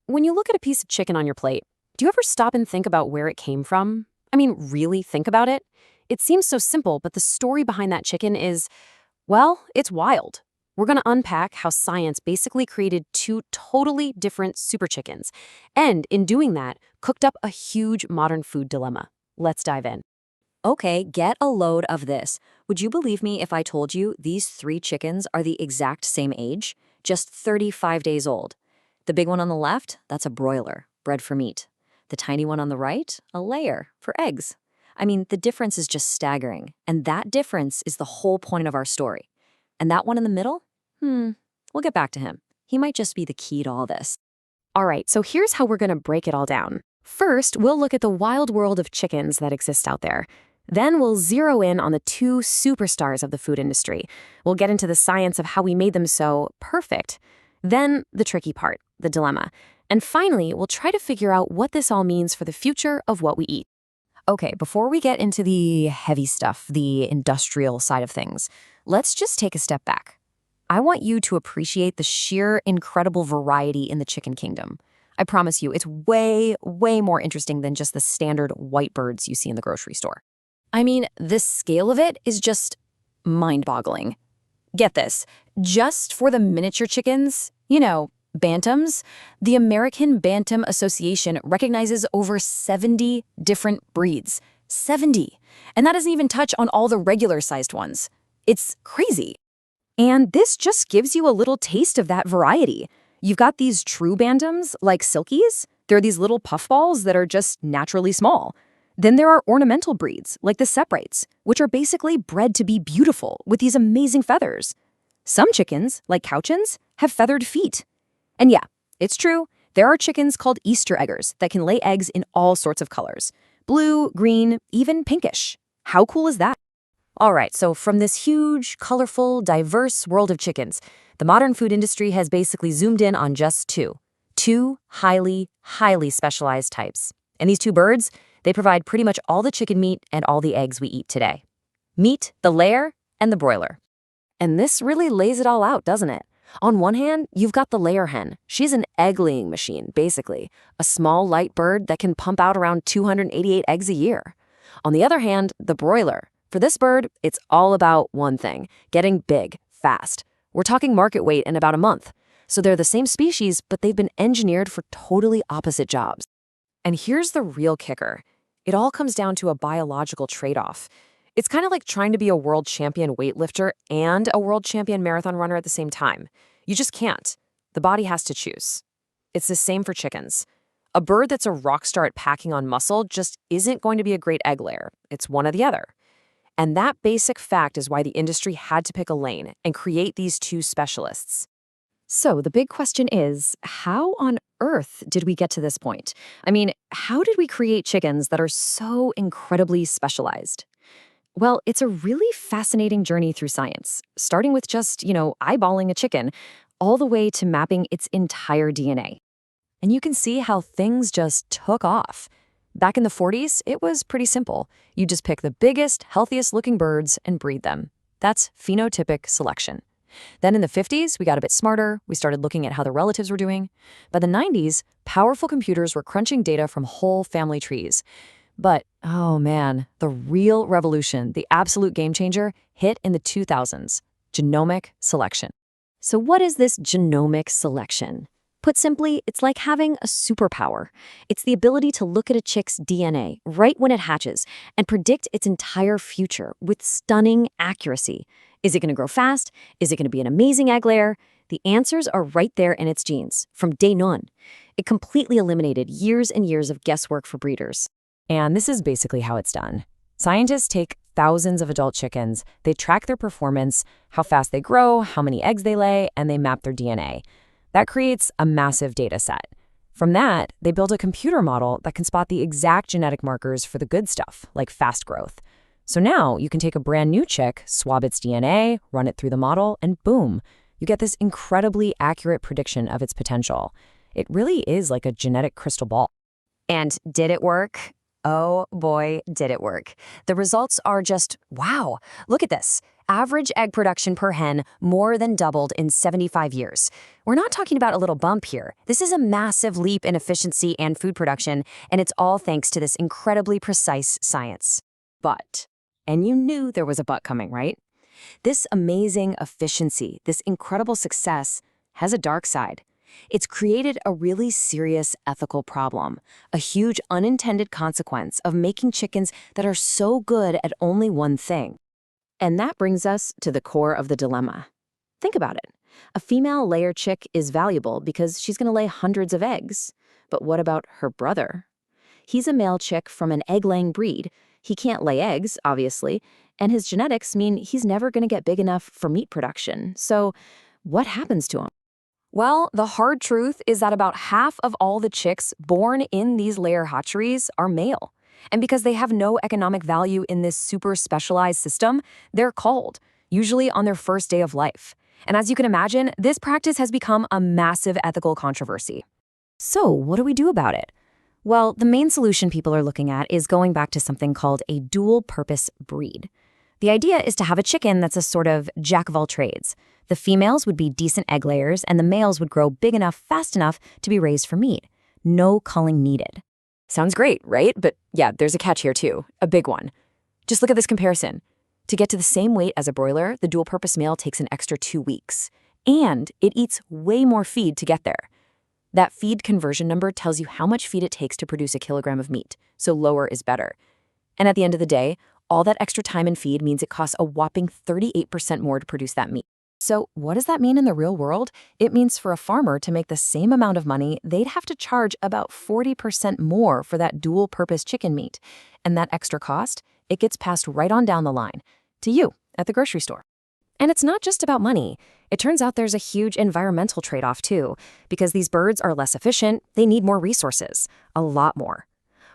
When you look at a piece of chicken on your plate, do you ever stop and think about where it came from? I mean, really think about it? It seems so simple, but the story behind that chicken is, well, it's wild. We're going to unpack how science basically created two totally different super chickens, and in doing that, cooked up a huge modern food dilemma. Let's dive in. Okay, get a load of this. Would you believe me if I told you these three chickens are the exact same age? Just 35 days old. The big one on the left, that's a broiler, bred for meat. The tiny one on the right, a layer, for eggs. I mean, the difference is just staggering. And that difference is the whole point of our story. And that one in the middle? We'll get back to him. He might just be the key to all this. All right, so here's how we're going to break it all down. First, we'll look at the wild world of chickens that exist out there. Then we'll zero in on the two superstars of the food industry. We'll get into the science of how we made them so perfect. Then the tricky part, the dilemma. And finally, we'll try to figure out what this all means for the future of what we eat. Okay, before we get into the heavy stuff, the industrial side of things, let's just take a step back. I want you to appreciate the sheer incredible variety in the chicken kingdom. I promise you, it's way, way more interesting than just the standard white birds you see in the grocery store. I mean, the scale of it is just mind-boggling. Get this, just for the miniature chickens, bantams, the American Bantam Association recognizes over 70 different breeds. 70! And that doesn't even touch on all the regular-sized ones. It's crazy. And this just gives you a little taste of that variety. You've got these true bantams, like silkies. They're these little puffballs that are just naturally small. Then there are ornamental breeds, like the separates, which are basically bred to be beautiful with these amazing feathers. Some chickens, like cowchins, have feathered feet. And yeah, it's true, there are chickens called Easter eggers that can lay eggs in all sorts of colors. Blue, green, even pinkish. How cool is that? All right, so from this huge, colorful, diverse world of chickens, the modern food industry has basically zoomed in on just two highly, highly specialized types. And these two birds, they provide pretty much all the chicken meat and all the eggs we eat today. Meat, the layer, and the broiler. And this really lays it all out, doesn't it? On one hand, you've got the layer hen. She's an egg-laying machine, basically. A small, light bird that can pump out around 288 eggs a year. On the other hand, the broiler. For this bird, it's all about one thing, getting big, fast. We're talking market weight in about a month. So they're the same species, but they've been engineered for totally opposite jobs. And here's the real kicker. It all comes down to a biological trade-off. It's kind of like trying to be a world champion weightlifter and a world champion marathon runner at the same time. You just can't. The body has to choose. It's the same for chickens. A bird that's a rock star at packing on muscle just isn't going to be a great egg layer. It's one or the other. And that basic fact is why the industry had to pick a lane and create these two specialists. So the big question is, how on earth did we get to this point? I mean, how did we create chickens that are so incredibly specialized? Well, it's a really fascinating journey through science, starting with just, eyeballing a chicken, all the way to mapping its entire DNA. And you can see how things just took off. Back in the 40s, it was pretty simple. You just pick the biggest, healthiest looking birds and breed them. That's phenotypic selection. Then in the 50s, we got a bit smarter. We started looking at how the relatives were doing. By the 90s, powerful computers were crunching data from whole family trees. But, oh man, the real revolution, the absolute game changer, hit in the 2000s, genomic selection. So what is this genomic selection? Put simply, it's like having a superpower. It's the ability to look at a chick's DNA right when it hatches and predict its entire future with stunning accuracy. Is it going to grow fast? Is it going to be an amazing egg layer? The answers are right there in its genes, from day one. It completely eliminated years and years of guesswork for breeders. And this is basically how it's done. Scientists take thousands of adult chickens, they track their performance, how fast they grow, how many eggs they lay, and they map their DNA. That creates a massive data set. From that, they build a computer model that can spot the exact genetic markers for the good stuff, like fast growth. So now you can take a brand new chick, swab its DNA, run it through the model, and boom, you get this incredibly accurate prediction of its potential. It really is like a genetic crystal ball. And did it work? Oh boy, did it work. The results are just, wow, look at this. Average egg production per hen more than doubled in 75 years. We're not talking about a little bump here. This is a massive leap in efficiency and food production, and it's all thanks to this incredibly precise science. But, and you knew there was a but coming, right? This amazing efficiency, this incredible success, has a dark side. It's created a really serious ethical problem, a huge unintended consequence of making chickens that are so good at only one thing. And that brings us to the core of the dilemma. Think about it. A female layer chick is valuable because she's going to lay hundreds of eggs. But what about her brother? He's a male chick from an egg-laying breed. He can't lay eggs, obviously, and his genetics mean he's never going to get big enough for meat production. So what happens to him? Well, the hard truth is that about half of all the chicks born in these layer hatcheries are male. And because they have no economic value in this super specialized system, they're culled, usually on their first day of life. And as you can imagine, this practice has become a massive ethical controversy. So what do we do about it? Well, the main solution people are looking at is going back to something called a dual-purpose breed. The idea is to have a chicken that's a sort of jack of all trades. The females would be decent egg layers, and the males would grow big enough, fast enough to be raised for meat. No culling needed. Sounds great, right? But yeah, there's a catch here too, a big one. Just look at this comparison. To get to the same weight as a broiler, the dual-purpose male takes an extra 2 weeks. And it eats way more feed to get there. That feed conversion number tells you how much feed it takes to produce a kilogram of meat, so lower is better. And at the end of the day, all that extra time and feed means it costs a whopping 38% more to produce that meat. So what does that mean in the real world? It means for a farmer to make the same amount of money, they'd have to charge about 40% more for that dual-purpose chicken meat. And that extra cost, it gets passed right on down the line to you at the grocery store. And it's not just about money. It turns out there's a huge environmental trade-off too, because these birds are less efficient, they need more resources, a lot more.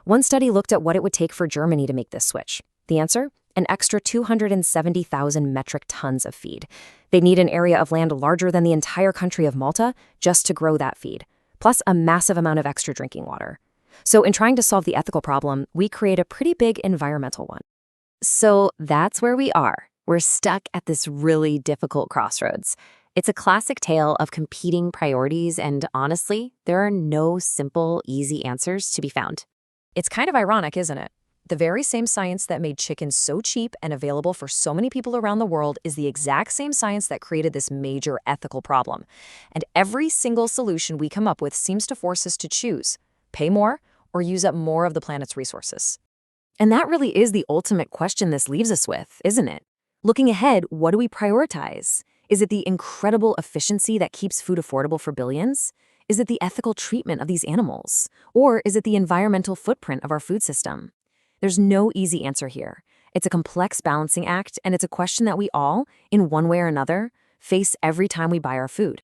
One study looked at what it would take for Germany to make this switch. The answer? An extra 270,000 metric tons of feed. They need an area of land larger than the entire country of Malta just to grow that feed, plus a massive amount of extra drinking water. So in trying to solve the ethical problem, we create a pretty big environmental one. So that's where we are. We're stuck at this really difficult crossroads. It's a classic tale of competing priorities, and honestly, there are no simple, easy answers to be found. It's kind of ironic, isn't it? The very same science that made chickens so cheap and available for so many people around the world is the exact same science that created this major ethical problem. And every single solution we come up with seems to force us to choose, pay more, or use up more of the planet's resources. And that really is the ultimate question this leaves us with, isn't it? Looking ahead, what do we prioritize? Is it the incredible efficiency that keeps food affordable for billions? Is it the ethical treatment of these animals? Or is it the environmental footprint of our food system? There's no easy answer here. It's a complex balancing act, and it's a question that we all, in one way or another, face every time we buy our food.